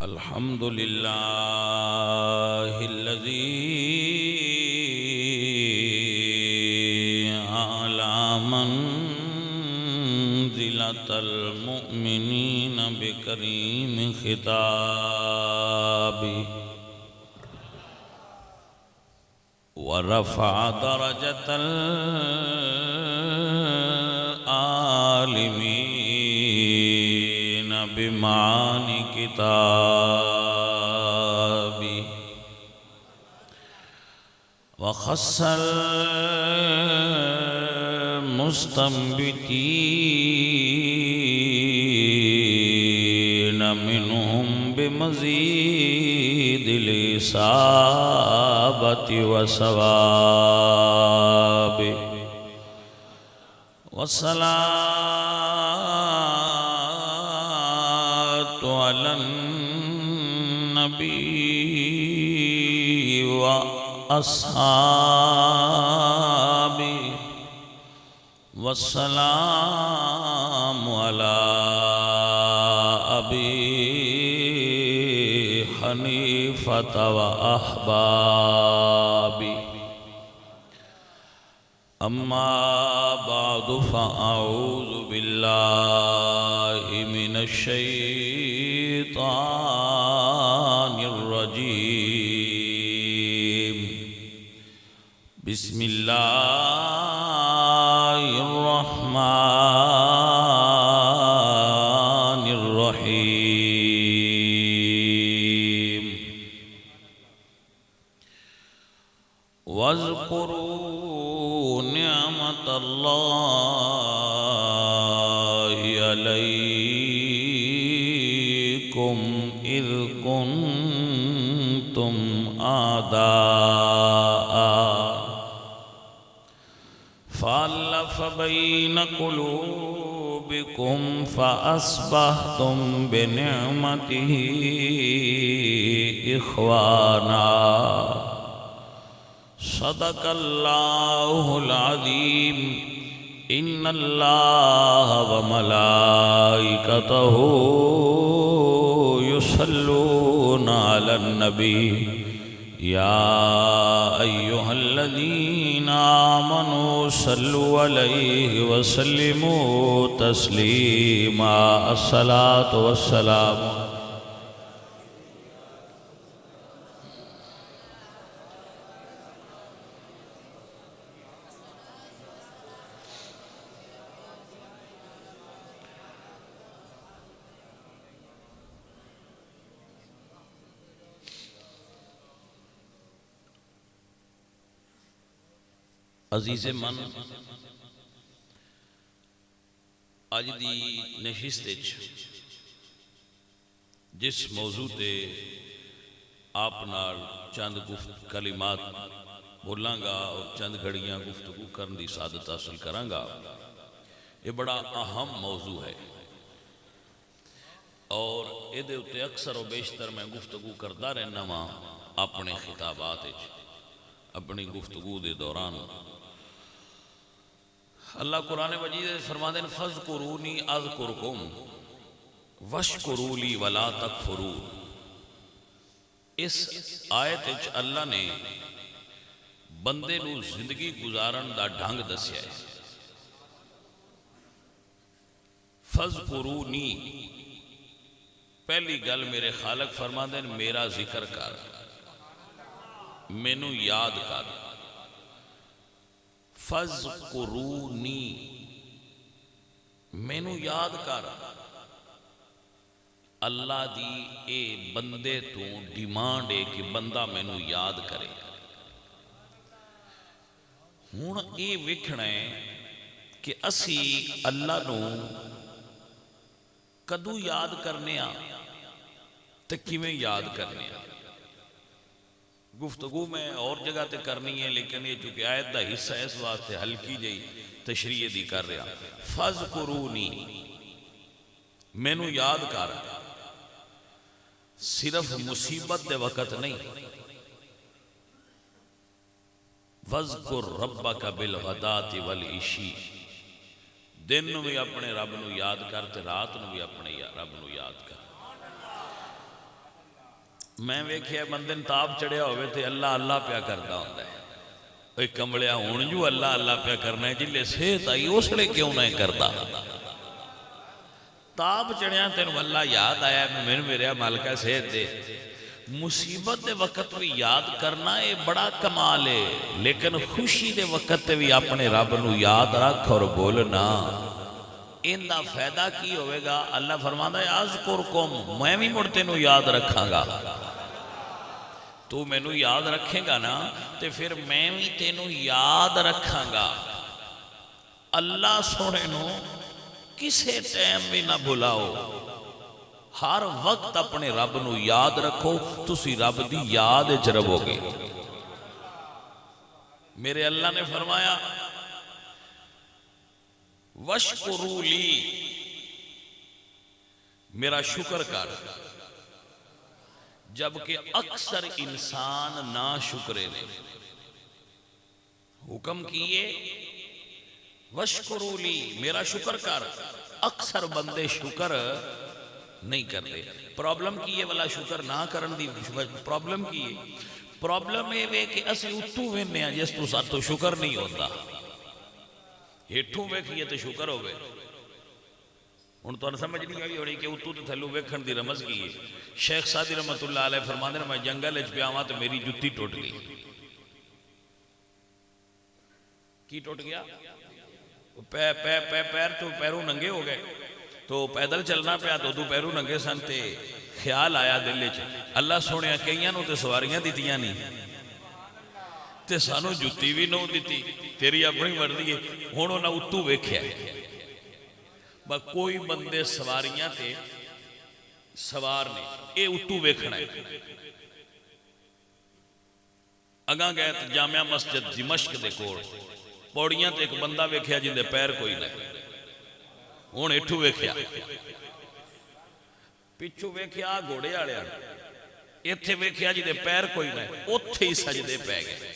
الحمد لله الذي أعلى منزلة المؤمنين بكريم خطابه ورفع درجة العالمين بمعاني كتابه وخص المستنبتين منهم بمزيد الإصابة والصواب والصلاة على النبي وأصحابه والسلام على أبي حنيفة وأحبابي أما بعد فأعوذ بالله من الشيطان الرجيم بسم الله الرحمن الرحيم واذكروا نعمة الله عليكم إذ كنتم أعداء فألف بين قلوبكم فأصبحتم بنعمته إخوانا صدق الله العظيم إن الله وملائكته يصلون على النبي يا أيها الذين آمنوا صلوا عليه وسلموا تسليما الصلاة والسلام عزیز من اج دی نشست جس موضوع تے آپ نال چند کلمات بولاں گا اور چند گھڑیاں گفتگو کرن دی سعادت حاصل کراں گا، یہ بڑا اہم موضوع ہے اور یہ دے اتے اکثر و بیشتر میں گفتگو کرتا رہنا ہاں اپنے خطابات اپنی گفتگو دے دوران۔ اللہ قرآن مجید فرماتے ہیں فَاذْكُرُونِي أَذْكُرْكُمْ وَاشْكُرُوا لِي وَلَا تَكْفُرُونَ۔ اس آیت وچ اللہ نے بندے نو زندگی گزارن دا ڈھنگ دسیا ہے۔ فَاذْكُرُونِي، پہلی گل میرے خالق فرماتے ہیں میرا ذکر کر، مینو یاد کر۔ فَاذْكُرُونِي، مینو یاد کر۔ اللہ دی اے بندے تو ڈیمانڈ ہے کہ بندہ مینو یاد کرے۔ ہون اے وکھنا ہے کہ اسی اللہ نو کدو یاد کرنے آ تے کیویں یاد کرنے آ۔ گفتگو میں اور جگہ تے کرنی ہے لیکن یہ چونکہ آیت دا حصہ اس واسطے ہلکی جئی تشریح دی کر رہا۔ فَاذْكُرُونِي، مینو یاد کر، صرف مصیبت دے وقت نہیں۔ وَاذْكُرْ رَبَّكَ بِالْغَدَاةِ وَالْعِشِيِّ، دن نو بھی اپنے رب نو یاد کر تے رات نو بھی اپنے رب نو یاد کر۔ میں ویکھیا بندے تاپ چڑھیا ہوئے تے اللہ اللہ پیا کرتا ہوندا ہے. اوے کملیا ہن جو اللہ اللہ پیا کرنا ہے جلے صحت آئی اس لیے کیوں نہ کردا. تاپ چڑھیا تینوں اللہ یاد آیا میں میرے مالکا صحت دے. مصیبت دے وقت بھی یاد کرنا یہ بڑا کمال ہے، لیکن خوشی دے وقت بھی اپنے رب نو یاد رکھ اور بولنا. ان دا فائدہ کی ہوئے گا؟ اللہ فرماتا ہے اذکرکم، میں بھی مڑ تینوں یاد رکھاں گا. تو مینوں یاد رکھے گا نا تے پھر میں بھی تینوں یاد رکھاں گا. اللہ سونے نو کسے ٹائم بھی نہ بھلاؤ، ہر وقت اپنے رب نو یاد رکھو، تسی رب دی یاد وچ رہو گے. میرے اللہ نے فرمایا وشکروا لی، میرا شکر کر. جبکہ اکثر انسان نا شکرے نے. حکم کیے وشکروا لی، میرا شکر کر. اکثر بندے شکر نہیں کرتے. پرابلم کیے والا شکر نہ کرن دی پرابلم کیے؟ پرابلم یہ وے کہ اسی اتو وینے ہیں جس تو ساتھ تو شکر نہیں ہوتا. ہیٹھوں ویکھیے تو شکر ہوئے. ہن تو سمجھ نہیں آئی ہونی کہ اتو تو تھلو ویکھن دی رمز کیے. شیخ سعدی رحمت اللہ علیہ فرماندے نے میں جنگل وچ پیا ہاں تے میری جُتی ٹوٹ گئی. کی ٹوٹ گیا؟ پیر تو پیروں ننگے ہو گئے تو پیدل چلنا پیا تو پیروں ننگے سن تے خیال آیا دل وچ اللہ سونے کئیاں نو تے سواریاں دتیاں نہیں تے سانو جُتی بھی نو دتی، تیری اپنی مرضی ہے. ہن انہاں اتو ویکھیا با کوئی بندے سواریاں تے سوار نے، اے اتو ویکھنا ہے. اگاں گئے تے جامعہ مسجد دمشق دے کول پوڑیاں تے ایک بندہ ویکھیا جن دے پیر کوئی نہیں. ہن ایٹھو ویکھیا، پچھو ویکھیا گھوڑے والے ایتھے ویکھیا جی دے پیر کوئی نہیں، اوتھے ہی سجدے پے گئے.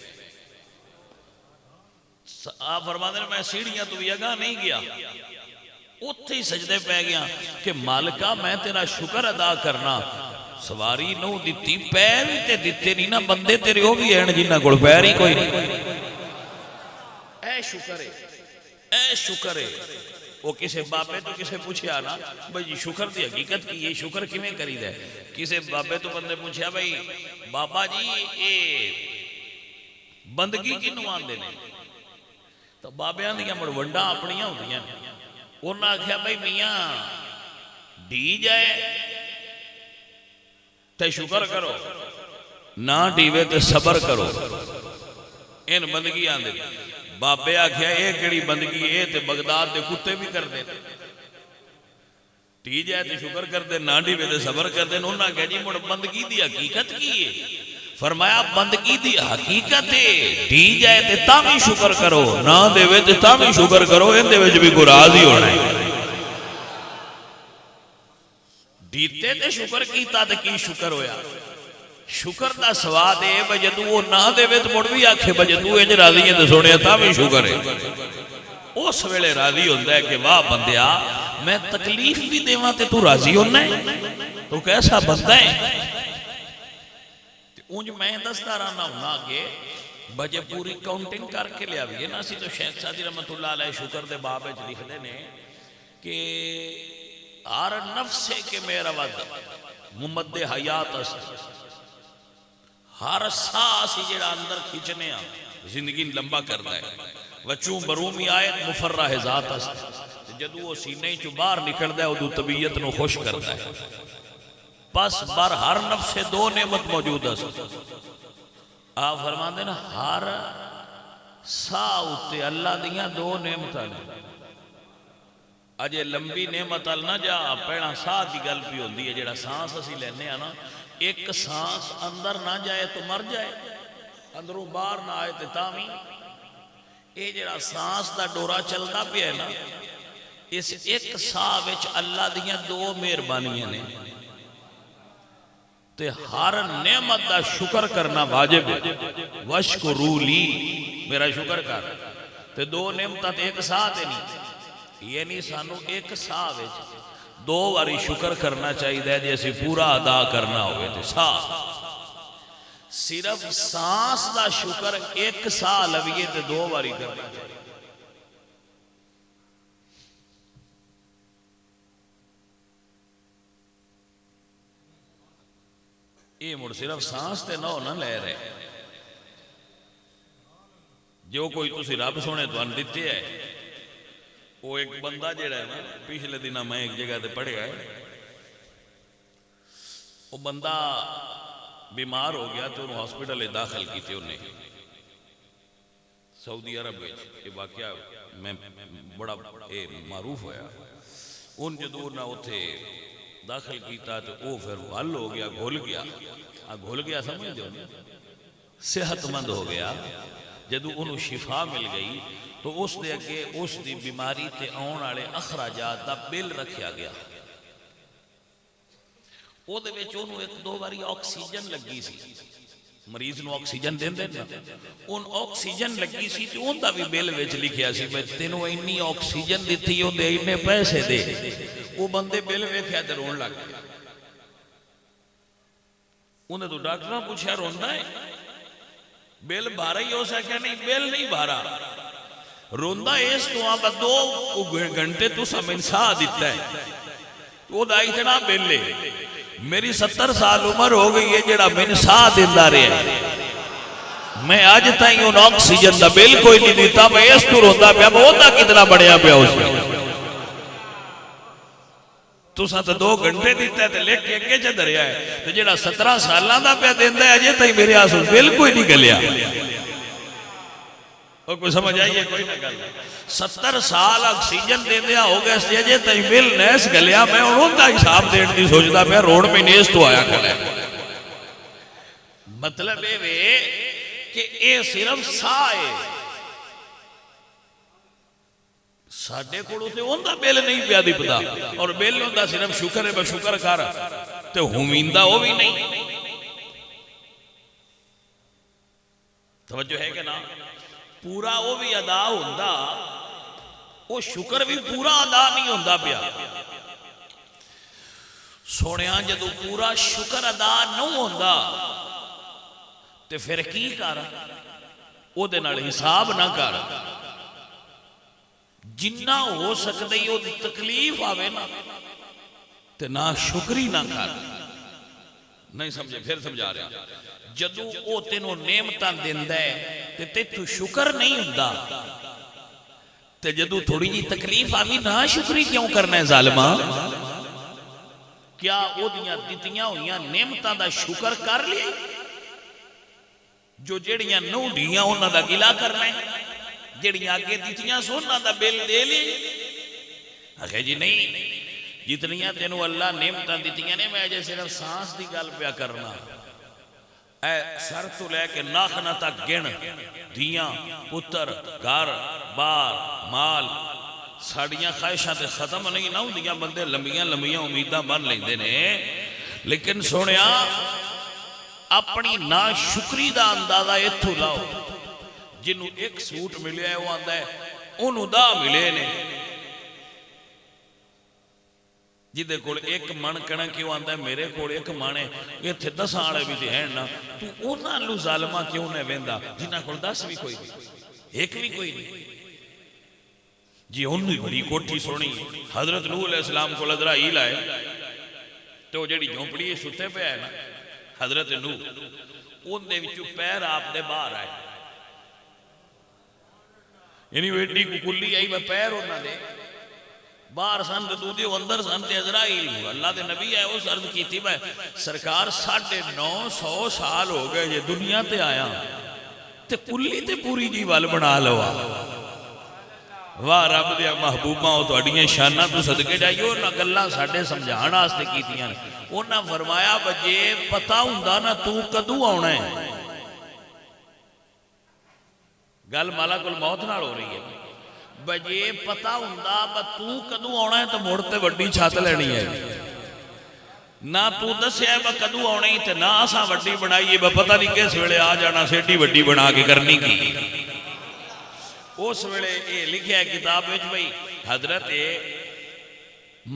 آپ فرماتے ہیں میں سیڑھیاں تو بھی اگاں نہیں گیا، اوتھے ہی سجدے پے گیا کہ مالکا میں تیرا شکر ادا کرنا. سواری نو دتی، پیر تے دتے نہیں نا، بندے تیرے ہو بھی ہیں جنہاں کول پیر ہی کوئی نہیں. اے شکر ہے، اے شکر ہے. وہ کسے بابے تو کسے پوچھیا نا بھئی شکر دی حقیقت کی یہ شکر کیویں کری دے؟ کسے بابے تو بندے پوچھیا بھئی بابا جی اے بندگی کینوں آندے نے؟ تو بابیاں دیاں مڑ ونڈاں اپنیاں ہوندیاں نے. انہاں آکھیا بھئی میاں ڈی جائے تے شکر کرو، نہ ڈیوے تے صبر کرو، ان بندگی آندے. بابے آکھیا اے کیڑی بندگی اے تے بغداد دے کتے بھی کر دے، ٹی جائے تے شکر کر دے، نہ ڈیوے تے صبر کر دے. انہاں کہا جی مڑ بندگی دی حقیقت کی ہے؟ فرمایا بندگی دی حقیقت ہے ڈی جائے تے تاں بھی شکر کرو، نہ دے تے تاں بھی شکر کرو، ان دے وچ بھی کوئی راز ہی ہونا ہے. ڈیتے تے شکر کیتا تے کی شکر ہویا؟ شکر دا سواد ہے بجدو وہ نہ دے وے تو مڑ بھی آکھے بجدو انج راضی ہے تو سونے تاں بھی شکر ہے. اس ویلے راضی ہوندا ہے کہ واہ بندیا میں تکلیف بھی دیواں تے تو راضی ہونا ہے، تو کیسا بندہ ہے. اونج میں دستارانا ہونا کہ بجے پوری کاؤنٹنگ کر کے لیا بھی ہے نا. سی تو شیخ سعدی رحمت اللہ علیہ شکر دے باب وچ لکھ دے نے کہ ہر نفس کے میرا ود ممد حیات است، ہر ساہ سی جڑا اندر کھچنے آ زندگی لمبا کرتا ہے. وچوں برومی آیت مفرح ذات است، جدو وہ سینے چو باہر نکلدا ہے ادو طبیعت نو خوش کرتا ہے. پس بر ہر نفس دو نعمت موجود است. آپ فرماندے نا ہر ساہ اتے اللہ دیاں دو نعمتاں نے. اجے لمبی نعمت ال نہ جا، پہلا ساہ دی گل پی ہوندی ہے. جڑا سانس اسی لینے آنا، ایک سانس اندر نہ جائے تو مر جائے، اندروں باہر نہ آئے تو تاوی. اے جڑا سانس دا ڈورا چلدا پیا ہے نا، اس ایک ساہ وچ اللہ دیاں دو مہربانیاں نے. تے ہر نعمت دا شکر کرنا واجب ہے. وشکروا لی، میرا شکر کر. تے دو نعمتاں تے ایک ساہ تے نہیں، یعنی سانو ایک ساہ وچ دو واری شکر کرنا چاہیے جیسے پورا ادا کرنا ہوئے تے ساہ صرف سانس دا شکر ایک سا لویے تے 2 باری کرنا چاہیے. یہ مڑ صرف سانس تے نہ لے رہے. جو کوئی تسی رب سونے تھانوں دتے ہے وہ ایک بندہ جڑا ہے نا پچھلے دن میں ایک جگہ تے پڑھیا ہے وہ بندہ بیمار ہو گیا تو انہوں ہاسپٹل داخل کیتے انہیں سعودی عرب میں. یہ واقعہ میں بڑا معروف ہویا. ان جدو انہوں نے اتھے داخل کیتا تو وہ پھر حل ہو گیا گھل گیا سمجھ دو صحت مند ہو گیا. جدو انہوں شفا مل گئی تو اس دے اگے اس دی بیماری تے آن والے اخراجات دا بل رکھیا گیا. وہ دے وچ انہوں 1-2 باری آکسیجن لگی سی. مریض نو آکسیجن دین نا ان آکسیجن لگی سی تو ان دا بھی بل وچ لکھیا سی بھئی تینوں اتنی آکسیجن دتی او دے اتنے پیسے دے. وہ بندے بل ویکھیا تے رون لگ گیا. انہیں تو ڈاکٹر پوچھا روندا ہے بل بھارا ہی ہو سکیا نہیں بل نہیں بھارا روندا اس تو آپ 2 گھنٹے تو سمن سا دیتا ہے وہ دا اتنا بل لے. میری 70 سال عمر ہو گئی ہے جڑا من سا دیندہ رہے میں آج تائیں ان آکسیجن دا بل کوئی نہیں دیتا. میں اس تو روندا پیا بہتا کتنا بڑیا پیا اس میں تو ساتھ 2 گھنٹے دیتا ہے تو لکھ کے اگے چھ دریا ہے تو جڑا 17 سالان دا پیا دیندہ ہے اجے تائیں میرے آسو بل کوئی نہیں گلیا. اور کوئی سمجھ آئیے کوئی نہ گل 70 سال آکسیجن دے دیا ہو گیا اس لیے تھی بل نیس گلیا. میں انہوں کا حساب دین دی سوچتا میں روڈ میں نیس تو آیا کھلے. مطلب ہے کہ اے صرف سا ہے ساڑھے کوڑوں سے ان دا بل نہیں پیا دی پتا اور بل ان دا صرف شکر ہے بشکر کر تو ہمیندہ ہو بھی نہیں. توجہ ہے کہ نا پورا وہ بھی ادا ہوندہ وہ شکر بھی پورا ادا نہیں ہوندہ پیا. سونیاں جدو پورا شکر ادا نہیں ہوندہ تے پھر کی کر وہ دے نال حساب نہ کر جنہ ہو سکتے ہی وہ تکلیف آوے نا تے نہ شکری نہ کر. نہیں سمجھے پھر سمجھا رہا جدو او تینوں نعمتاں دیندہ ہے تے تے تو شکر نہیں ہوندہ تے جدو تھوڑی جی تکلیف آوی نہ شکری کیوں کرنا ہے ظالمہ. کیا او دیاں دیتیاں ہویاں نعمتاں دا شکر کر لئے جو جڑیاں نو دیاں انہاں دا گلا کرنا ہے جڑیاں آگے دیتیاں سونا دا بل دے لئے. آخر جی نہیں جتنیاں تینوں اللہ نعمتاں دیتیاں نے میں جیسے صرف سانس دی گل پیا کرنا اے سر تو لے کے ناخنہ تک گن دیاں پتر گھر بار مال ساڑیاں خواہشاں تے ختم نہیں نہ ہوندیاں بندے لمبیاں لمبیاں امیداں بن لیندے نے. لیکن سونیا اپنی ناشکری دا اندازہ اتھو لاؤ. جنہوں ایک سوٹ ملے ہے وہ آندہ ہے انہوں دا ملے نے جدے کول ایک من کنا کیوں آندہ ہے میرے کول ایک مانے یہ تھے 10 آڑے بھی دے ہیں نا تو اونا لو ظالمہ کیوں نے ویندہ جنہ کول 10 بھی کوئی نہیں ایک بھی کوئی نہیں. جی انہوں بڑی کوٹھی سونی حضرت نوح علیہ السلام کو عزرائیل آئے تو جڑی جھونپڑی ستے پہ آئے نا حضرت نوح ان دے وچو پیر آپ دے باہر آئے یعنی ویڈی کو کلی آئی میں پیر ہونا دے باہر سن دے دے اندر سن تے عزرائیل اللہ دے نبی آئے اس عرض کی تھی میں سرکار 950 سال ہو گئے یہ دنیا تے آیا تے کلی تے پوری جی وال بنا لوا. واہ رب دیا محبوبہ ہو تو اڈیاں شانہ تو صدقے جائیے انہاں گلہ ساڑھے سمجھانا آستے کی تھیاں انہاں فرمایا بجے پتہ ہوندہ نا تو کدو آنا ہے گل مالا کل موت نہ ہو رہی ہے بجے پتہ ہوندہ با تو کدو آنا ہے تو موڑتے وڈی چھات لینی ہے نہ تو دس ہے با کدو آنا ہی تے نہ آساں وڈی بنائیے با پتہ نہیں کیس ویلے آ جانا سیٹی وڈی بنا کے کرنی کی. اس ویلے یہ لکھیا ہے کتاب وچ بھئی حضرت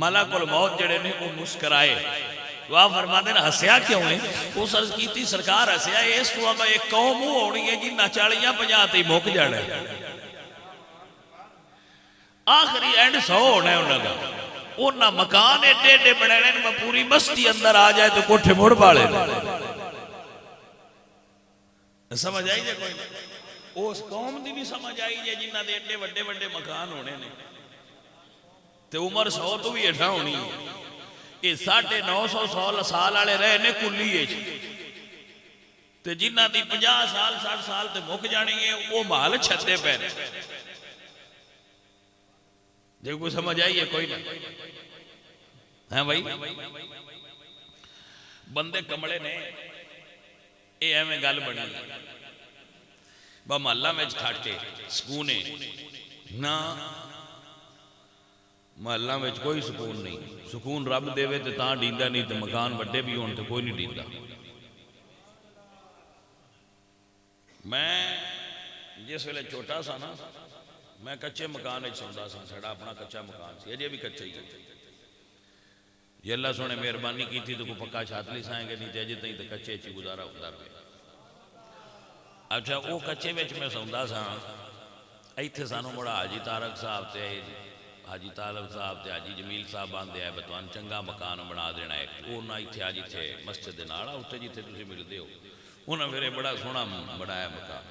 ملک الموت جڑے نے وہ مسکرائے تو آپ فرماتے ہیں ہسیا کیوں ہے؟ اس عرض کیتی سرکار ہسیا اس تو اب ایک قوم وہ ہونی ہے جنہ 40-50 تے مک جانا ہے، آخری اینڈ 100 ہونا ہے انہوں کا، انہاں مکان ایڈے ایڈے بنے میں پوری بستی اندر آ جائے تو کوٹھے مڑ پالے سمجھ آئی جائے کوئی نہیں، اس قوم دی بھی سمجھ آئی جائے جنہ دے ایڈے وڈے وڈے مکان ہونے نے تے عمر 100 تو بھی ایٹھا ہونی ہے، یہ 950 سال والے رہے نے کلی ہے تے جنہ دی 50 سال 60 سال تے مک جانی ہے وہ مال چھتے پہ جو کوئی سمجھ آئی ہے کوئی نہیں ہے بھائی بندے کمڑے نے اے ایویں گل بنی با محلہ میں ٹھاٹے سکونے نہ محلہ میں کوئی سکون نہیں، سکون رب دے وے تے تاں ڈیندا نہیں تے مکان بڑے بھی ہون تے کوئی نہیں ڈیندا۔ میں جس ویلے چھوٹا سا نا میں کچے مکان وچ سوندا سا، ساڈا اپنا کچا مکان سی، اجے بھی کچا ہی ہے، یہ اللہ سونے مہربانی کی تھی تو کوئی پکا چھت نہیں سائیں گے، نہیں تے اجے تائیں تے کچے چ گزارا ہوندا رہے۔ اچھا وہ کچے وچ میں سوندا سا، ایتھے سانو بڑا حاجی طارق صاحب تے حاجی طالب صاحب تے حاجی جمیل صاحب آندے آئے بتوان چنگا مکان بنا دینا ہے، انہاں ایتھے آج ایتھے مسجد دے نال اوتھے جتھے تسی ملدے ہو، انہاں پھر بڑا سونا بنایا مکان۔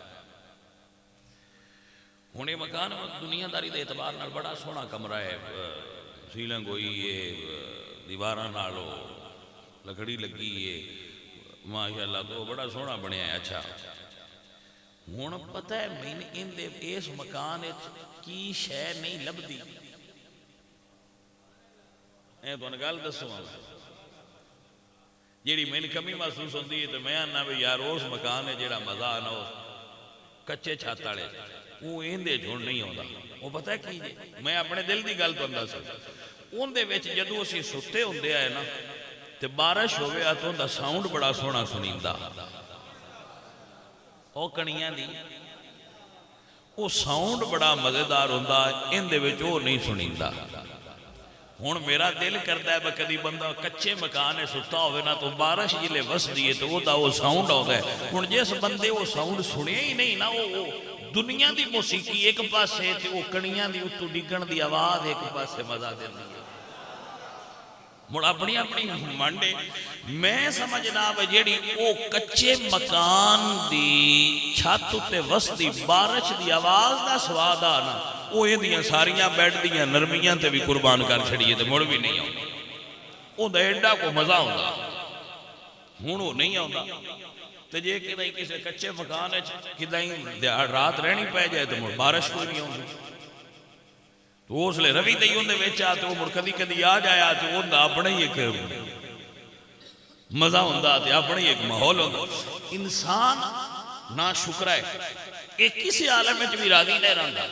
ہن یہ مکان دنیا داری دے اعتبار نال بڑا سونا کمرہ ہے، سیلنگ ہوئی ہے، دیواراں نال لکڑی لگی ہے، ماشاءاللہ تو بڑا سونا بنیا ہے۔ اچھا ہن پتہ ہے میں ان دے اس مکان کی شے نہیں لبدی، اے تو گل دسو جیڑی میں کمی محسوس ہوتی ہے تو میں آنا بھی یار اس مکان ہے جیڑا مزہ نہ ہو کچے چھت والے وہ اندے جھڑ نہیں ہوتا، وہ پتہ ہے کی جی میں اپنے دل دی گل تو دس اندے وچ جدوں اسی ستے ہوندے آئے نا تے بارش ہوئے تو اندا ساؤنڈ بڑا سونا سنیندا، او کنیاں دی وہ ساؤنڈ بڑا مزیدار ہوندا اندے وچ وہ نہیں سنیندا۔ ہن میرا دل کرتا ہے کہ کدی بندہ کچے مکان ہے ستا ہوئے نا تو بارش جلے وس دیئے تو وہ ساؤنڈ ہوگا ہے، ہن جس بندے وہ ساؤنڈ سنے ہی نہیں نا وہ دنیا دی موسیقی ایک پاسے تے وہ کنیاں دی اتو ڈگن دی آواز ایک پاسے مزہ دے دی مڑ اپنی اپنی مانڈے میں سمجھنا جیڑی وہ کچے مکان دی چھت تے وس دی بارش دی آواز دا سواد آنا وہ یہ دیاں ساریاں بیٹھ دیاں نرمیاں تے بھی قربان کر چھڑیے تے مڑ بھی نہیں آؤں وہ دیڑا کو مزہ ہوندہ ہون وہ نہیں آؤں تے جے کدائی کسی کچے مکان ہے کدائی رات رہنی پہ جائے تو مڑ بارش کوئی نہیں آؤں تو اس لئے روی دئی ہوندے ویچا تو مڑ کدی کدی آ جایا تو ہوندہ اپنے ہی ایک مزہ ہوندہ تے اپنے ہی ایک ماحول ہوندہ۔ انسان نا شکر ہے ایک کسی عالم میں بھی راضی نہیں رہندا۔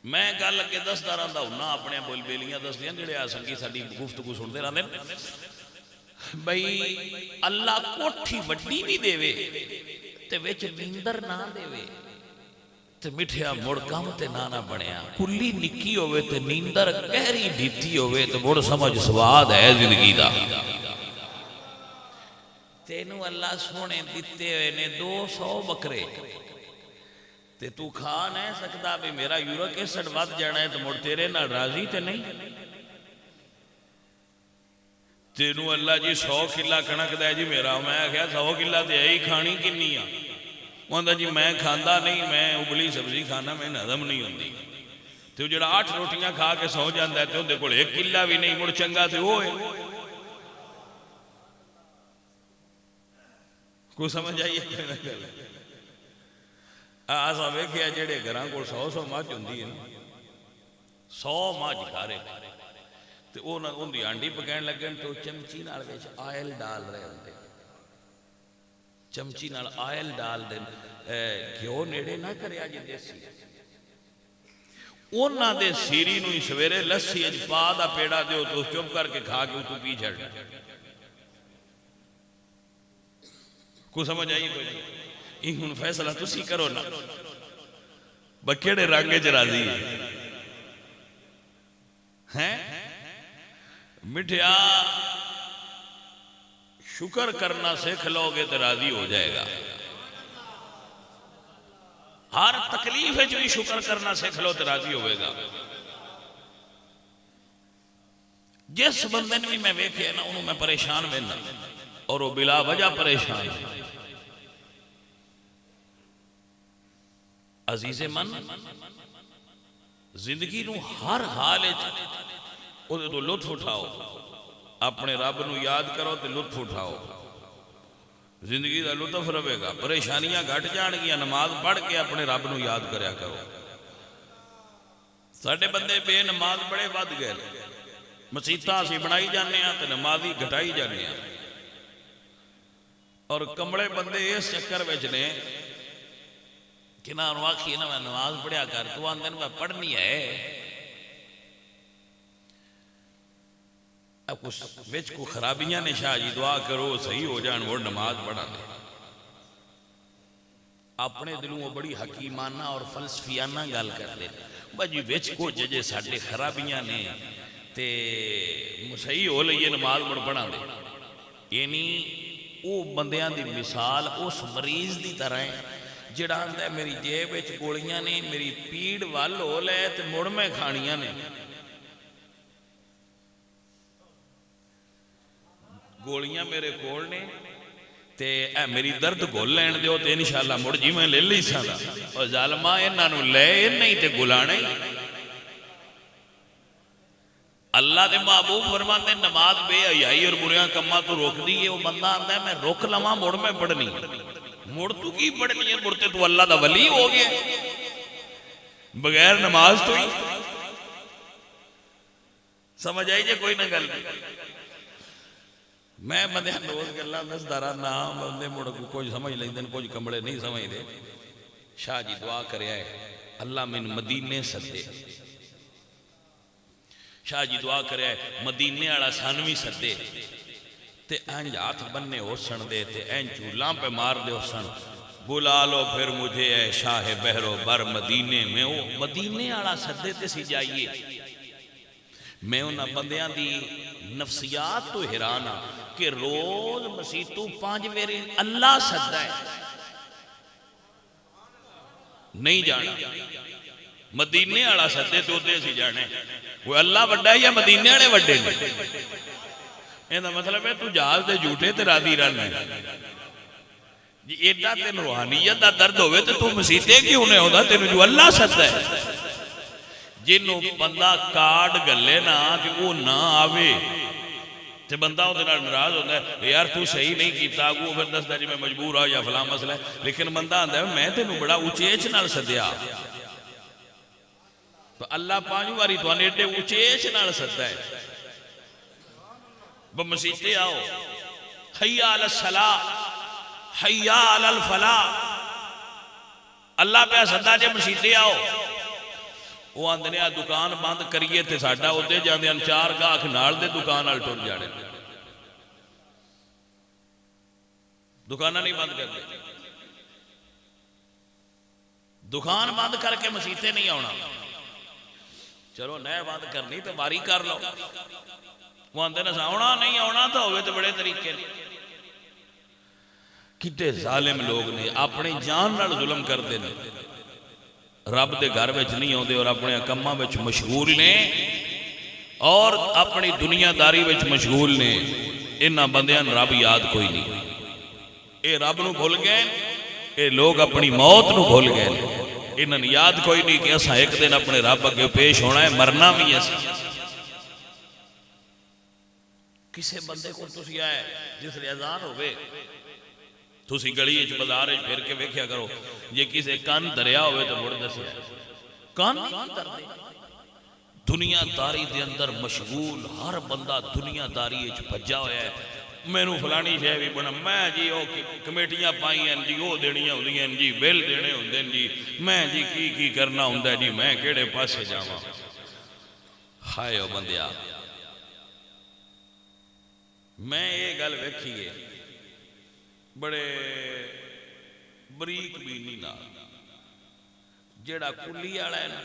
میں گل لگے دستا رہندا ہونا اپنے بول بیلیاں دس دیاں جڑے آ سنگی ساڈی گفتگو سنتے رہندے بھئی اللہ کوٹھی وڈی بھی دے وے تے وچ نیندر نہ دے وے تے مٹھیا مڑ کام تے نانا بنیا کلی نکی ہوئے تے نیندر گہری ڈھیتی ہوئے تے مڑ سمجھ سواد ہے زندگی دا۔ تینوں اللہ سونے دیتے ہوئے نے 200 بکرے تے تو کھا نہیں سکتا بھی میرا یورک ایسڈ وقت جانا ہے تو مڑ تیرے نہ راضی تے نہیں تینوں اللہ جی 100 کلہ کنک دے جی میرا میں کہا 100 کلہ تے ہی کھانی کنی آ وہاں جی میں کھاندہ نہیں میں ابلی سبزی کھانا میں نظم نہیں ہوندی تو جڑا 8 روٹیاں کھا کے سو جاندہ ہے تو اندے کول 1 کلہ بھی نہیں مڑ چنگا تے وہ ہے کو سمجھ آئیے کوئی نہ کر آسا ویکھیا جڑے گھراں کول 100 ماج ہوندی ہے 100 ماج کھارے تے وہ نہ ان دی آنڈی پکین لگن تو چمچی نال وچ آئل ڈال رہے ہوندے چمچی نال آئل ڈال دیں گھیو نیڑے نہ کریا جی دیسی اونا دے سیری نوی سویرے لسی اج پا دا پیڑا دیو تو چپ کر کے کھا کے تو پی جھڑ کو سمجھ آئی کوئی نہیں انہوں فیصلہ تسی کرو نا بکیڑے رنگے چرازی ہیں مٹھیا شکر کرنا سیکھ لو گے تو راضی ہو جائے گا. ہر تکلیف ہے جو بھی شکر کرنا سیکھ لو تو راضی ہوئے گا. جس بندے نے بھی میں ویکھے نا انہوں میں پریشان ہونا اور وہ بلا وجہ پریشان. عزیز من زندگی نو ہر حال تو لطف اٹھاؤ. اپنے رب نو یاد کرو تو لطف اٹھاؤ. زندگی دا لطف رہے گا. پریشانیاں گھٹ جان گیا. نماز پڑھ کے اپنے رب نو یاد کریا کرو. ساڈے بندے بے نماز بڑے ود گئے. مسیتاں اسی بنائی جانے ہیں تو نمازی گھٹائی جانے ہیں. اور کمڑے بندے اس چکر وچ نے کہ نہ آخی نا میں نماز پڑھیا کر تو آندے میں پڑھنی ہے. اب کچھ وچ کو خرابیاں نے شاہ جی دعا کرو صحیح ہو جان وہ نماز پڑھا دے. اپنے دلوں وہ بڑی حکیمانہ اور فلسفیانہ گل کرتے بھائی وچ کو ججے ساڈے خرابیاں نے تے صحیح ہو لئیے نماز پڑھا دے. یعنی وہ بندیاں دی مثال اس مریض دی طرح ہے جڑا آندا ہے میری جیب وچ گولیاں نے میری پیڑ ول ہو لے تے مڑ میں کھانیاں نے. گولیاں میرے کول نے تے اے میری درد گول لین دیو تے انشاءاللہ مڑ جی میں لے لی ساں. اور ظالماں انہاں نو لے نہیں تے گلانے. اللہ دے محبوب فرماتے ہیں نماز بے حیائی اور بریاں کماں تو روک دی ہے. وہ بندہ آتا ہے میں روک لواں مڑ میں پڑھنی. مڑ تو کی پڑھنی ہے؟ مڑتے تو اللہ دا ولی ہو گیا بغیر نماز تو ہی. سمجھ آئی جے کوئی نہ گل. میں بندے روز گلا دسدارا نام بندے مڑ کوئی سمجھ لیندے کوئی کمڑے نہیں سمجھ دے. شاہ جی دعا کریا ہے اللہ من مدینے سدے. شاہ جی دعا کریا ہے مدینے والا سانوی سدے تے انج ہاتھ بننے ہو سن دے تے این چولاں پہ مار دے ہو سن. بلا لو پھر مجھے اے شاہ بہرو بر مدینے میں. وہ مدینے والا سدے تے سی جائیے. میں انہاں بندیاں دی نفسیات تو حیران ہاں کہ روز مسیتوں 5 ویرے اللہ سدا ہے نہیں جانا. مدینے والا سدے تو دے سی جانے. وہ اللہ وڈا ہے یا مدینے والے وڈے نے؟ یہ مطلب ہے تو جہاز دے جھوٹے تے راضی رہنا ہے. جی ایڈا تین روحانیت دا درد ہوئے تو مسیتے کیوں نہیں ہوتا تینوں جو اللہ سدا ہے. جنہوں بندہ کارڈ گلے نا کہ وہ نہ آوے تے بندہ ہوتے ناراض ہوتا ہے یار تو صحیح نہیں کیتا وہ پھر دستا جی میں مجبور ہوں یا فلاں مسئلہ ہے. لیکن بندہ آتا ہے میں تینوں بڑا اچیچ نال سدیا. تو اللہ 5 واری تو ایڈے اچیچ نال سدا ہے. مسیتے آؤ حی علی الصلاۃ حی علی الفلاح. اللہ پہ سدا جے مسیتے آؤ. وہ آندے نے دکان بند کریے تے ساڈا اوتے جاندے ان 4 گاہک نال دے دکان وال ٹر جانے. دکاناں نہیں بند کرتے. دکان بند کر کے مسیتے نہیں آنا. چلو نئے بند کرنی تو واری کر لو. وہ آندے نے آنا نہیں آنا تو ہوئے تو بڑے طریقے نے. کتے ظالم لوگ نے اپنی جان نال ظلم کرتے ہیں. رب دے گھر وچ نہیں ہوندے اور اپنے کماں وچ مشغول نے اور اپنی دنیا داری وچ مشغول نے. انہاں بندیاں رب یاد کوئی نہیں. اے رب نو بھول گئے. اے لوگ اپنی موت نو بھول گئے. انہاں نے یاد کوئی نہیں کہ اساں ایک دن اپنے رب اگے پیش ہونا ہے مرنا بھی ہے. کسے بندے کو تسی آئے جس لئے اذان ہوئے تسی گلی اچ بازار اچ پھر کے ویکھیا کرو یہ کسے کان دریا ہوئے تو مڑ دسیا کان در دے. دنیا داری دے اندر مشغول ہر بندہ دنیا داری اچ بھجا ہویا ہے. میں نو فلانی شے بھی بنا میں جی او کمیٹیاں پائی ہیں جی او دینیاں ہوندی ہیں جی بل دینے ہوندے ہیں جی میں جی کی کرنا ہوندا ہے جی میں کیڑے پاسے جاواں. ہائے او بندیا میں یہ گل ویکھی ہے بڑے بریک بینی نال. جیڑا کلی والا ہے نا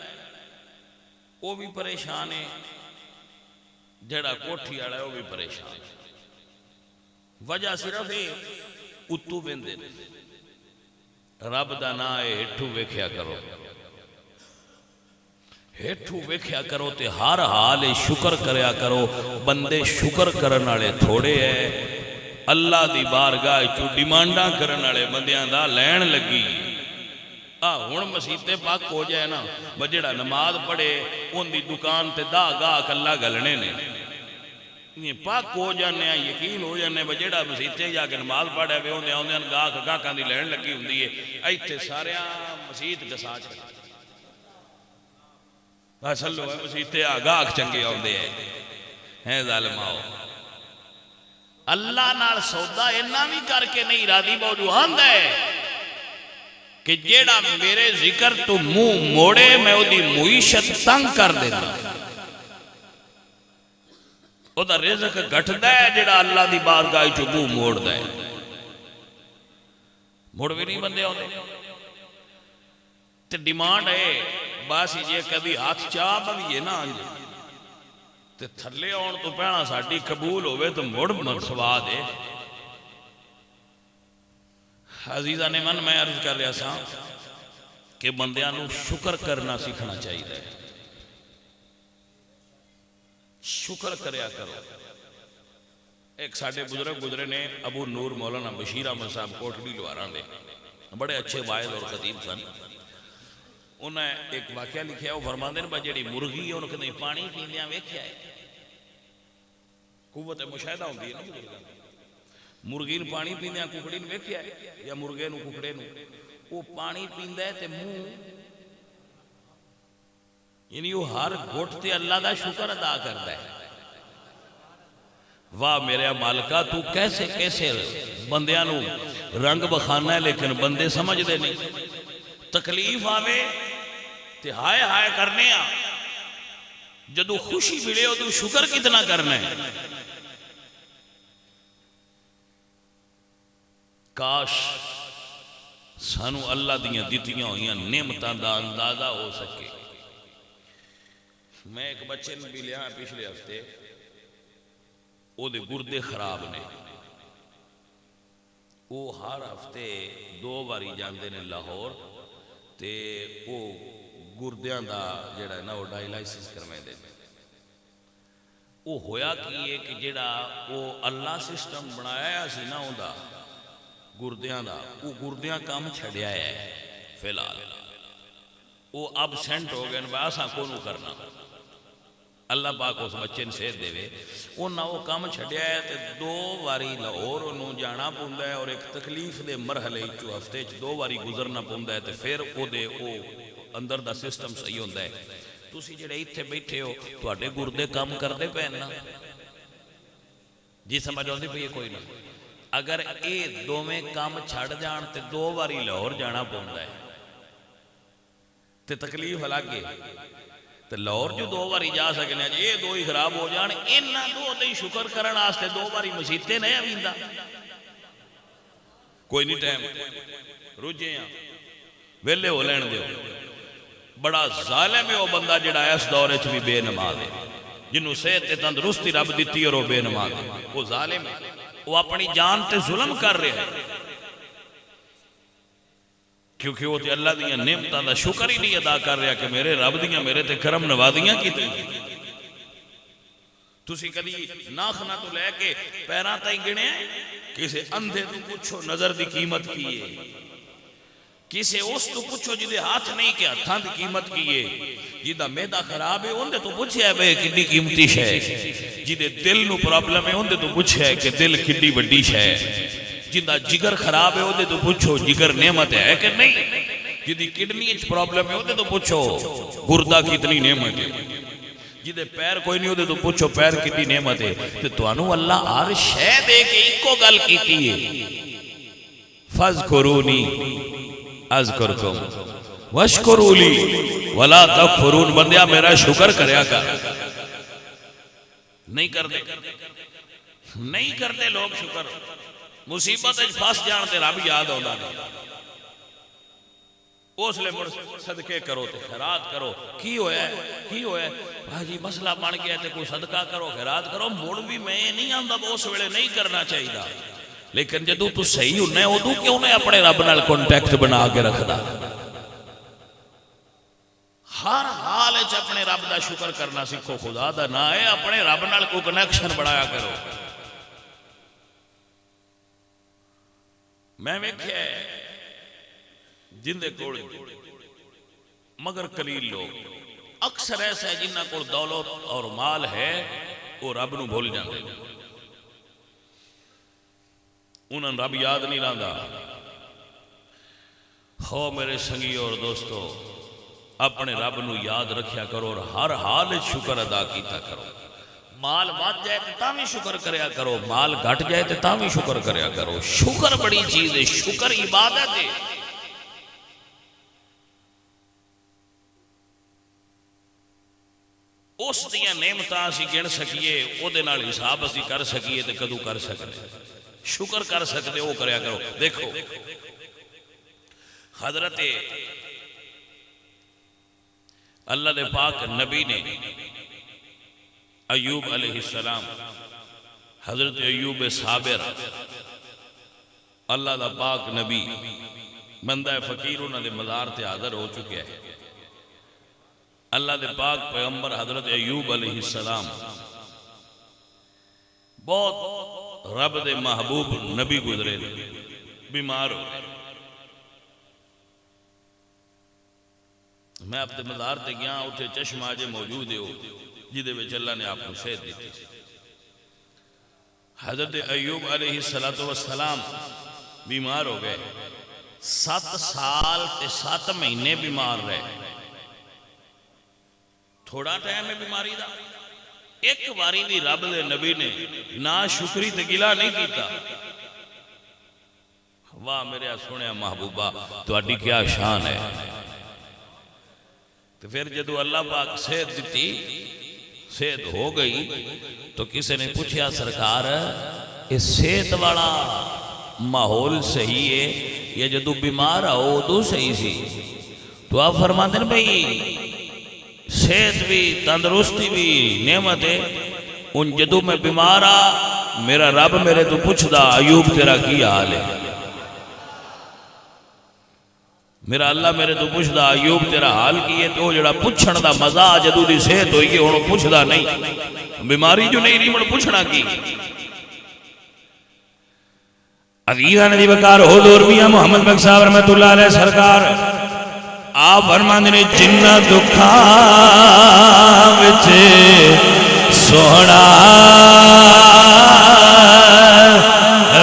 وہ بھی پریشان ہے جڑا کوٹھی والا ہے وہ بھی پریشان. وجہ صرف اتو بندے رب دا نا ہے ہٹھو ویکھیا کرو، ہٹھو ویکھیا کرو تے ہر حال شکر کریا کرو. بندے شکر کرن والے تھوڑے ہے، اللہ دی بارگاہ چوں ڈیمانڈاں کرن والے بندیاں دا لین لگی. ہن مسیتے پاک ہو جائے نا، جڑا نماز پڑھے ان دی دکان تے دا گاہ کلا گلنے نے پاک ہو جانے ہیں، یقین ہو جانے جڑا مسیتے جا کے نماز پڑھے وے ہوندے آندے گاہ گاہکاں دی لین لگی ہوندی ہے. ایتھے سارے مسیت گسا چڑھے اصل ہے مسیتے گاہک چنگے آندے ہیں ظالماؤ. اللہ نال سودا اینا بھی کر کے نہیں راضی موجو آندا ہے کہ جیڑا میرے ذکر تو منہ موڑے میں او دی معیشت تنگ کر دینا. او دا رزق گھٹدا ہے جیڑا اللہ دی بارگاہ چوں منہ موڑدا ہے. موڑ بھی نہیں بندے ہوندے تے ڈیمانڈ ہے بس جے کبھی ہاتھ چاہ پویے نا تے تھلے آن تو پہنا ساڈی قبول ہوئے تو مڑ سوا دے. عزیزہ نے من میں عرض کر رہا سا کہ بندیاں نو شکر کرنا سیکھنا چاہیے. شکر کریا کرو. ایک ساڈے بزرگ گزرے نے ابو نور مولانا بشیر احمد صاحب کوٹھڑی لواراں دے بڑے اچھے واعظ اور خطیب سن. انہیں ایک واقعہ لکھیا وہ فرماندے نے جڑی مرغی ہے انہوں نے پانی پیندیاں ویکھیا ہے. قوت مشاہدہ ہوندی ہے نا مرغی نو پانی پیندیاں ککڑی نو ویکھیا ہے یا مرغے نو ککڑے نو وہ پانی پیندا ہے تے منہ یعنی وہ ہر گھٹ تے اللہ دا شکر ادا کرتا ہے. واہ میرے مالکا تو کیسے کیسے بندیاں نو رنگ بخانا ہے لیکن بندے سمجھ دے نہیں. تکلیف آوے تے ہائے ہائے کرنے آ جدو خوشی ملے ہو تو شکر کتنا کرنا ہے. کاش سانو اللہ دیاں دیتیاں ہوئیاں نعمتاں دا اندازہ ہو سکے. میں ایک بچے نے بھی لیا پچھلے ہفتے او دے گردے خراب نے وہ ہر ہفتے 2 باری جاندے نے لاہور تے وہ گردیاں دا جڑا ہے نا وہ ڈائلائسس کروائیں دے. وہ ہویا کہ جڑا وہ اللہ سسٹم بنایا سی نا ہوندا گردیاں دا وہ گردیاں کام چھڑیا ہے فی الحال وہ اب سینٹ ہو گئے باساں کونوں کرنا. اللہ پاک اس بچے نے صحت دے وے انہاں وہ کام چھڑیا ہے تے 2 باری لاہور انہوں جانا پوندا ہے اور ایک تکلیف دے مرحلے چو ہفتے 2 باری گزرنا پوندا ہے تے پھر او دے او اندر دا سسٹم صحیح ہوندا ہے. تسی جڑے ایتھے بیٹھے ہو تواڈے گردے کام کردے پے نا جی سمجھ آندی پئی کوئی نہ. اگر اے دوویں کام چھڑ جان تے 2 باری لاہور جانا پوندا ہے تے تکلیف الگ ہے تے لاہور جو 2 باری جا سکنے ہیں یہ 2 ہی خراب ہو جان انہاں 2 تے شکر کرن واسطے 2 باری مسیتے نہیں آویندا کوئی نہیں. ٹائم رجے ہیں ویلے ہو لین دیو. بڑا ظالم ہے وہ بندہ جڑا اس دور وچ بھی بے نماز ہے جنوں صحت تے تندرستی رب دتی اور وہ بے نماز ہے. وہ ظالم ہے وہ اپنی جان تے ظلم کر رہے ہیں کیونکہ وہ تے اللہ دیاں نعمتاں دا شکر ہی نہیں ادا کر رہا کہ میرے رب دیاں میرے تے کرم نوازیاں کیتے. تسی کدی ناخنا تو لے کے پیراں تائیں گنے کسے اندھے تو پوچھو نظر دی قیمت کی ہے کسے اس تو پوچھو جدے ہاتھ نہیں کہ ہتھاں دی قیمت کی ہے جدہ میدہ خراب ہے اندھے تو پوچھے ہے بے کڈی قیمتی ہے جدے دل نو پرابلم ہے اندھے تو پوچھے ہے کہ دل کڈی وڈی ہے جدہ جگر خراب ہے اندھے تو پوچھو جگر نعمت ہے کہ نہیں جدی کڈنی اچ پرابلم ہے اندھے تو پوچھو گردہ کتنی نعمت ہے جدے پیر کوئی نہیں ہوتے تو پوچھو پیر کتنی نعمت ہے تو توانو اللہ ہر شے دے کے ایک کو گل کیتی ہے فَذْكُرُونِي اذکرکم واشکروا لی ولا تکفرون. بندیا میرا شکر کریا کر. نہیں کرتے لوگ شکر. مصیبت پھنس جان تے رب یاد آندا نہیں اس لیے مڑ صدقے کرو تے خیرات کرو. کی ہویا ہے ہاں جی مسئلہ بن گیا تے کوئی صدقہ کرو خیرات کرو، مڑ بھی میں نہیں آندا اس ویلے نہیں کرنا چاہیے، لیکن جدو تو صحیح ہونا ہے ادو کیوں نے اپنے رب نال کانٹیکٹ بنا کے رکھدا؟ ہر حال وچ اپنے رب دا شکر کرنا سیکھو، خدا دا نا ہے اپنے رب نال کوئی کنیکشن بنایا کرو۔ میں ویکھیا جندے کول مگر قلیل لوگ اکثر ایسا ہے جنہ کو دولت اور مال ہے وہ رب نو بھول جاندے، انہوں رب یاد نہیں رہندا۔ ہو میرے سنگی اور دوستو، اپنے رب نو یاد رکھیا کرو اور ہر حال شکر ادا کیتا کرو۔ مال بات جائے تو تاں بھی شکر کریا کرو، مال گھٹ جائے تو تاں بھی شکر کریا کرو۔ شکر بڑی چیز ہے، شکر عبادت ہے۔ اس دیاں نعمتاں اسی گن سکیے، او دے نال حساب اسی کر سکیے تے کدو کر سکتے، شکر کر سکتے وہ کریا کرو۔ دیکھو حضرت اللہ دے پاک نبی نے ایوب علیہ السلام، حضرت ایوب صابر اللہ دا پاک نبی بندہ فقیر انہوں دے مزار تے حاضر ہو چکے ہیں۔ اللہ دے پاک پیغمبر حضرت ایوب علیہ السلام بہت رب دے محبوب نبی گزرے، بیمار ہو گئے۔ میں اپنے مزار تے گیا، اتھے چشم آجے موجود ہو جدے وچ اللہ نے آپ کو صحت دیتی۔ حضرت ایوب علیہ السلام بیمار ہو گئے، 7 سال تے 7 مہینے بیمار رہے۔ تھوڑا ٹائم ہے بیماری دا، ایک باری بھی رب دے نبی نے نا شکری تے گلا نہیں کیتا۔ واہ میرے سنیا محبوبہ، تو اڈی کیا شان ہے۔ تو پھر جدو اللہ پاک صحت دیتی، صحت ہو گئی، تو کسی نے پوچھا سرکار اس صحت والا ماحول صحیح ہے یا جدو بیمار ہو تو صحیح سی؟ تو آپ فرماتے ہیں بھئی صحت بھی تندرستی بھی نعمت ہے، ان جدو میں بیمار میرا رب میرے تو پوچھدا ایوب تیرا کی حال ہے، میرا اللہ میرے تو پوچھدا ایوب تیرا حال کی ہے، تو جڑا پوچھن دا مزہ جدو دی صحت ہوئی ہے انہوں پوچھدا نہیں، بیماری جو نہیں رہی من پوچھنا کی۔ عزیزان دی وقار حضور میاں محمد بخش صاحب رحمت اللہ علیہ سرکار آپ فرماندے نے جنہ دکھاں وچ سونا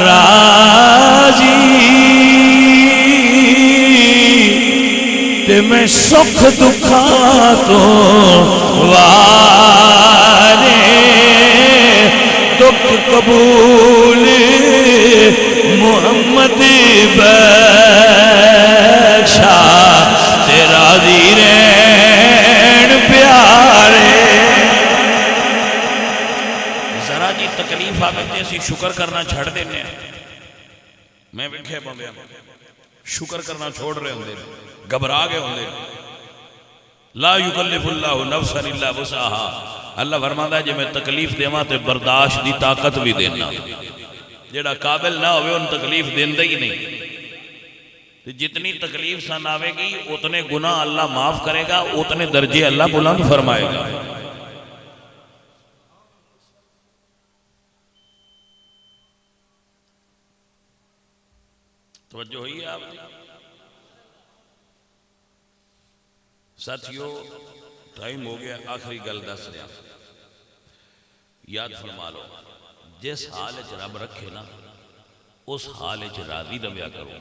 راضی تے میں سکھ دکھاں تو وارے دکھ قبول محمد بخشا تیرا رین پیارے۔ ذرا جی تکلیف آگے تے اسی شکر کرنا چھڑ دینے ہیں، میں وکھے پاوے شکر کرنا چھوڑ رہے ہوں دے، گھبرا گئے ہوں دے۔ لا یکلف اللہ نفسا الا وسعها، اللہ فرماتا ہے جی میں تکلیف دیواں تے برداشت دی طاقت بھی دینا، جیڑا قابل نہ ہوئے ان تکلیف دیندہ ہی نہیں۔ جتنی تکلیف سن آوے گی اتنے گناہ اللہ معاف کرے گا، اتنے درجے اللہ بلند فرمائے گا۔ توجہ ہوئی ہے آپ نے؟ ساتھیو ٹائم ہو گیا، آخری گل دس رہا، یاد فرما لو جس حال وچ رب رکھے نا اس حال وچ راضی رہیا کرو۔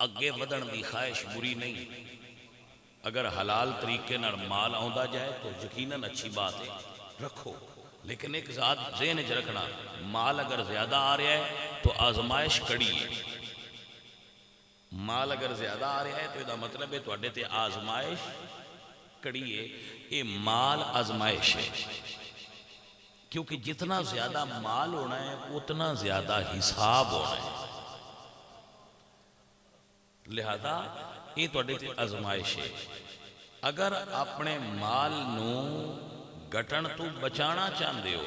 اگے ودن دی خواہش بری نہیں، اگر حلال طریقے نال مال آندا جائے تو یقیناً اچھی بات ہے، رکھو، لیکن ایک ذات ذہن وچ رکھنا، مال اگر زیادہ آ رہا ہے تو آزمائش کڑی ہے۔ مال اگر زیادہ آ رہا ہے تو یہ مطلب ہے تواڈے تے آزمائش کڑی ہے، یہ مال آزمائش ہے، کیونکہ جتنا زیادہ مال ہونا ہے اتنا زیادہ حساب ہونا ہے، لہذا یہ تواڈے تے آزمائش ہے۔ اگر اپنے مال نو گٹن تو بچانا چاہتے ہو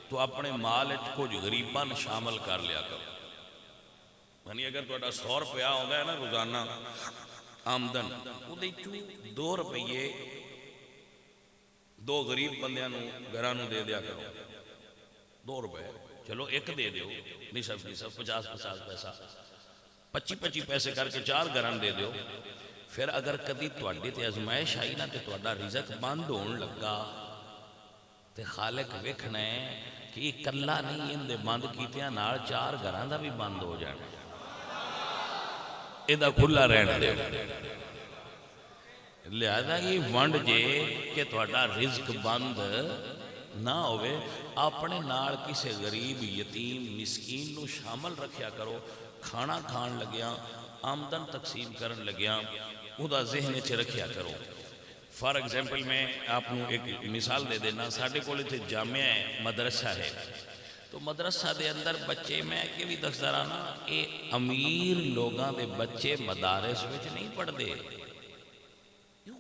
تو اپنے مال کچھ غریباں شامل کر لیا کرو. یعنی اگر تہاڈا 100 روپیہ آتا ہے نا روزانہ آمدن، وہ 2 روپیے 2 غریب بندیاں گھراں نوں دے دیا کرو. 2 روپے چلو ایک دے دیو، نصف 50 پیسہ 25 پیسے کر کے 4 گھراں دے دیو. پھر اگر کدی تواڈے تے آزمائش آئی نا تے تواڈا رزق بند ہون لگا تے خالق ویکھنا ہے کہ یہ کلا نہیں، ان دے بند کیتیاں نال 4 گھراں دا بھی بند ہو جانا، یہ کھلا رہن دے. لہذا یہ ونڈ جے کہ تہاڈا رزق بند نہ ہوئے، اپنے نال کسے غریب یتیم مسکین نو شامل رکھیا کرو. کھانا کھان لگیا، آمدن تقسیم کرن لگیا، وہ دا ذہن چ رکھیا کرو. فار ایگزامپل میں آپ کو ایک مثال دے دینا. ساڈے کول اتنے جامعہ ہے، مدرسہ ہے، تو مدرسہ دے اندر بچے، میں کہ بھی دسدا رہا نا، یہ امیر لوگاں دے بچے مدارس وچ نہیں پڑھتے،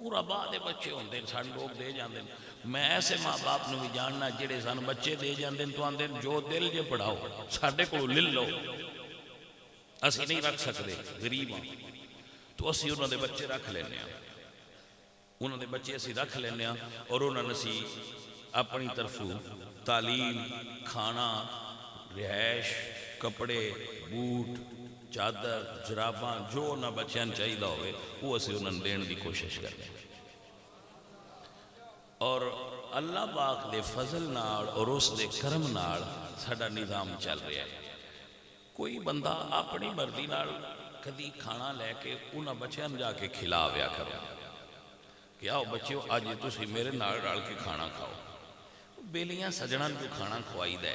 غرباء دے بچے ہوندے سن، لوگ دے جاندے. میں ایسے ماں باپ نو بھی جاننا جڑے سن بچے دے جاندے تو آندے جو دل جے پڑھاؤ، ساڈے کول لے لو، اسی نہیں رکھ سکتے، غریب ہاں، تو اسی انہوں دے بچے رکھ لینے ہیں، انہوں دے بچے اسی رکھ لینے ہیں، اور انہوں نے اسی اپنی طرفوں تعلیم، کھانا، رہائش، کپڑے، بوٹ، چادر، جراباں، جو انہاں بچیاں چاہیدہ ہوئے وہ اسی انہوں نے دین دی کوشش کرتے ہیں. اور اللہ پاک دے فضل نال اور اس دے کرم نال ساڈا نظام چل رہا ہے. کوئی بندہ اپنی مرضی نال کدی کھانا لے کے انہاں بچیاں جا کے کھلا ویا کرو کہ آؤ بچیو اج تسی میرے نال رل کے کھانا کھاؤ. بیلیاں سجنا کو کھانا کھوائی دے.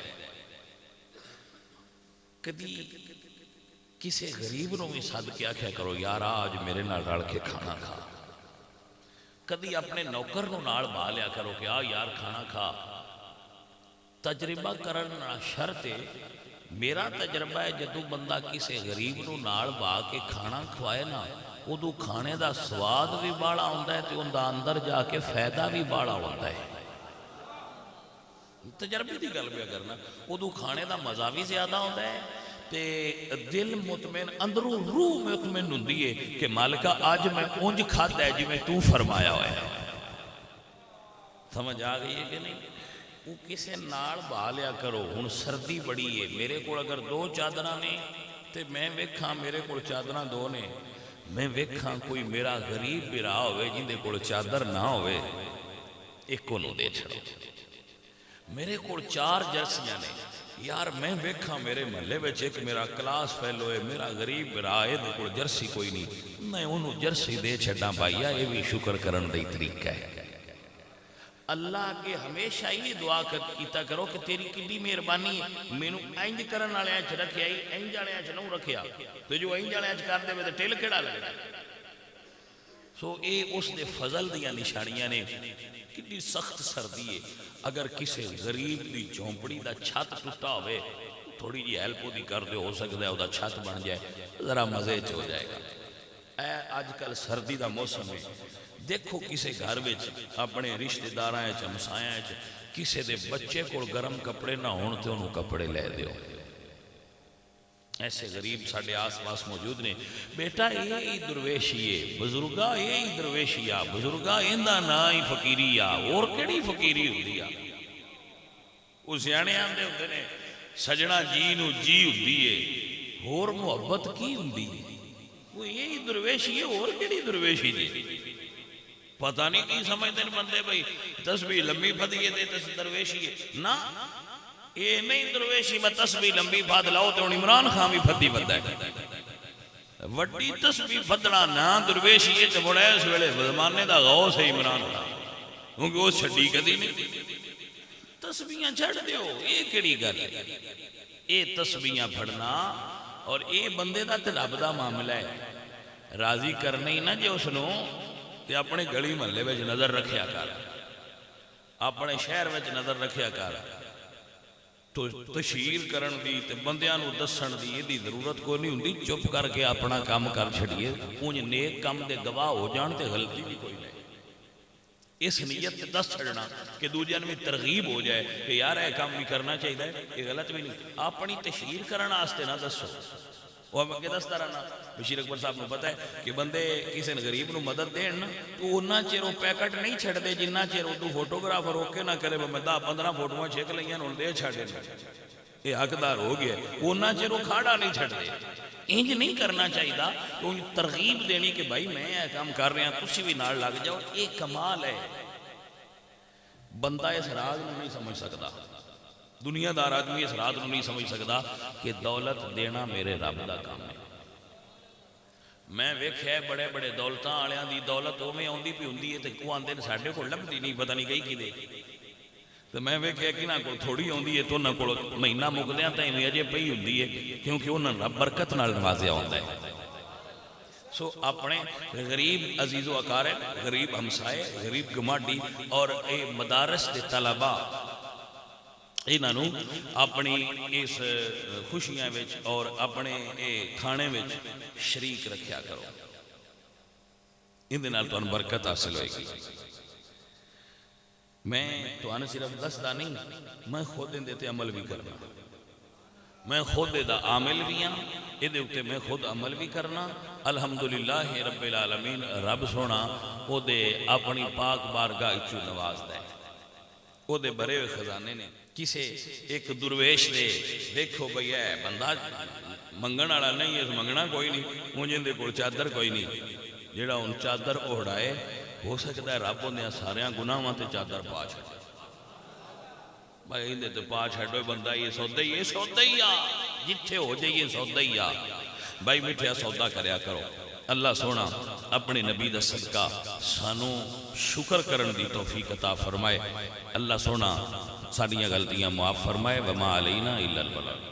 کدی کسی غریب نو بھی سد کے آکھیا کرو یار آج میرے نال رل کے کھانا کھا. کدی اپنے نوکر نو نال با لیا کرو کہ آ یار کھانا کھا. تجربہ کرنا شرط ہے. میرا تجربہ ہے جدو بندہ کسی غریب نو نال با کے کھانا کھوائے نا، ادو کھانے دا سواد بھی باڑا ہوندا ہے تے اندر اندر جا کے فائدہ بھی باڑا ہوندا ہے. تجربے دی گل پہ کرنا، ادو کھانے دا مزہ بھی زیادہ ہوندا ہے تے دل مطمئن، اندروں روح مطمئن ہوندی ہے کہ مالکہ آج میں اونج کھاتا ہے جی میں تو فرمایا ہوا ہے. سمجھ آ گئی ہے کہ نہیں؟ وہ کسے نال با لیا کرو. ہن سردی بڑی ہے، میرے کو اگر 2 چادراں نے تے میں ویکھاں میرے کو چادراں 2 نے، میں ویکھاں کوئی میرا غریب بھرا ہوئے جن دے کول چادر نہ ہوئے، ایک کو نو دے چھڑو. میرے کو 4 جرسیاں نے، یار میں ویکھاں میرے محلے وچ ایک میرا کلاس فیلو ہے، میرا غریب بھرا ہے، دے کول جرسی کوئی نہیں، میں انہوں جرسی دے چھڑاں بھائیا. یہ بھی شکر کرن دی طریقہ ہے. اللہ کے ہمیشہ ہی دعا کیتا کرو کہ تیری کتنی مہربانی ہے، مینوں انج کرن والے چ رکھیا ہی، انج والے چ نہ رکھیا، تو جو انج والے چ کر دے تے ٹل کیڑا لگدا. سو اے اس دے فضل دیاں نشانیاں نے. کتنی سخت سردی ہے، اگر کسی غریب دی جھونپڑی دا چھت ٹوٹا ہوئے، تھوڑی جی ہیلپ دی کر دے، ہو سکتا ہے وہ دا چھت بن جائے، ذرا مزے چ ہو جائے گا. اے آج کل سردی دا موسم ہے، دیکھو کسی گھر وچ اپنے رشتہ داراں وچ ہمسایاں وچ کسی دے بچے کول گرم کپڑے نہ ہون تے انہوں کپڑے لے دیو. ایسے غریب ساڈے آس پاس موجود نے. بیٹا یہ درویشی ہے، بزرگا یہ درویشی آ، بزرگا ایندا نا ہی فقیری آ، اور کیڑی فقیری ہوندی آ. وہ سیانے آندے ہوندے نے سجنا جی نو جی ہوندی ہے، اور محبت کی ہوندی ہے. وہ یہی درویشی ہے، اور کیڑی درویشی جی. پتہ نہیں کی سمجھتے ہیں بندے بھائی تسبیح لمبی پھدیے دے درویشی ہے نا. یہ نہیں درویشی میں تسبیح لمبی پھد لاؤ تو عمران خان بھی پھدی بندہ ہے. وڈی تسبیح پھدنا نا درویشی ہے تو بڑا اس ویلے زمانے دا غوث ہے عمران خان، کیونکہ وہ چھڈی کدی نہیں. تسبیحاں چھڑ دیو، یہ کیڑی گل ہے؟ یہ تسبیحاں پڑھنا اور یہ بندے دا تے رب دا معاملہ ہے. راضی کرنے ہی نہ جے اس نو تے اپنے گلی محلے وچ نظر رکھیا کر، اپنے شہر وچ نظر رکھیا کر. تو تشہیر کرن دی تے بندیاں نو دسن دی یہ دی ضرورت کوئی نہیں ہوندی. چپ کر کے اپنا کام کر چھڑیے، اونج نیک کام دے گواہ ہو جان تے غلطی بھی کوئی نہیں. اس نیت سے دس چھڑنا کہ دوجے بھی ترغیب ہو جائے کہ یار یہ کام بھی کرنا چاہیے، یہ غلط بھی نہیں، اپنی تشہیر کرنا واسطے نہ دسو۔ وہ میں کہ دستا رہنا بشیر اکبر صاحب نے پتا ہے کہ بندے کسی غریب نو مدد دین تو انہاں چیر وہ پیکٹ نہیں چھڑ دے جنہ چیر وہ فوٹوگرافر روکے نہ کرے میں 10-15 فوٹوਆਂ چھک لئیاں انہوں دے چھڑے یہ حقدار ہو گیا، انہاں چیر وہ کھاڑا نہیں چھڑ دے۔ انج نہیں کرنا چاہیے تو ترغیب دینی کہ بھائی میں یہ کام کر رہے ہیں تسی بھی نال لگ جاؤ، ایک کمال ہے۔ بندہ اس راز میں نہیں سمجھ سکتا، دنیا دار آدمی اس رات کو نہیں سمجھ سکتا کہ دولت دینا میرے رب دا کام ہے۔ میں ویکھیا بڑے بڑے دولتاں والےاں دی دولت اوویں اوندی پئی ہوندی ہے تے او آندے نے ساڈے کول لبدی نہیں، پتہ نہیں گئی کدے۔ تے میں ویکھیا کہ انہاں کول تھوڑی ہوندی ہے تے انہاں کول مہینہ مکدیاں تائیں اجے پئی ہوندی ہے، کیونکہ انہاں رب برکت نال نوازیا ہوندا ہے۔ سو اپنے غریب عزیز و اقارب، غریب ہمسائے، غریب گماڈی اور اے مدارس دے طلباء انہوں اپنی اس خوشیاں وچ اور اپنے کھانے وچ شریک رکھیا کرو، اندے نال تانوں برکت حاصل ہوئے گی۔ میں تانوں صرف دسدا نہیں، میں خود اندے تے عمل بھی کرنا، میں خود دا عامل بھی ہاں، ادھے اتے میں خود عمل بھی کرنا۔ الحمدللہ رب العالمین رب سونا او دے اپنی پاک بارگاہ اچھو نواز دے، او دے بڑے ہوئے خزانے نے۔ کسے ایک درویش دے دیکھو بھئی ہے بندہ منگن والا نہیں ہے، منگنا کوئی نہیں، مجھے دے کول چادر کوئی نہیں، جیڑا ان چادر اوڑائے ہو سکتا ہے رب نے سارے گناہاں تے چادر پا چھڑے۔ بھائی اندے تے پا چھڑے بندہ یہ سودا ہی، یہ سودا ہی آ جتھے ہو جائیے سودا ہی آ۔ بھائی میٹھیا سودا کریا کرو۔ اللہ سونا اپنے نبی دا صدقہ سانو شکر کرن دی توفیق عطا فرمائے۔ اللہ سونا ساڑیاں غلطیاں معاف فرمائے۔ وما علینا الا البلاغ۔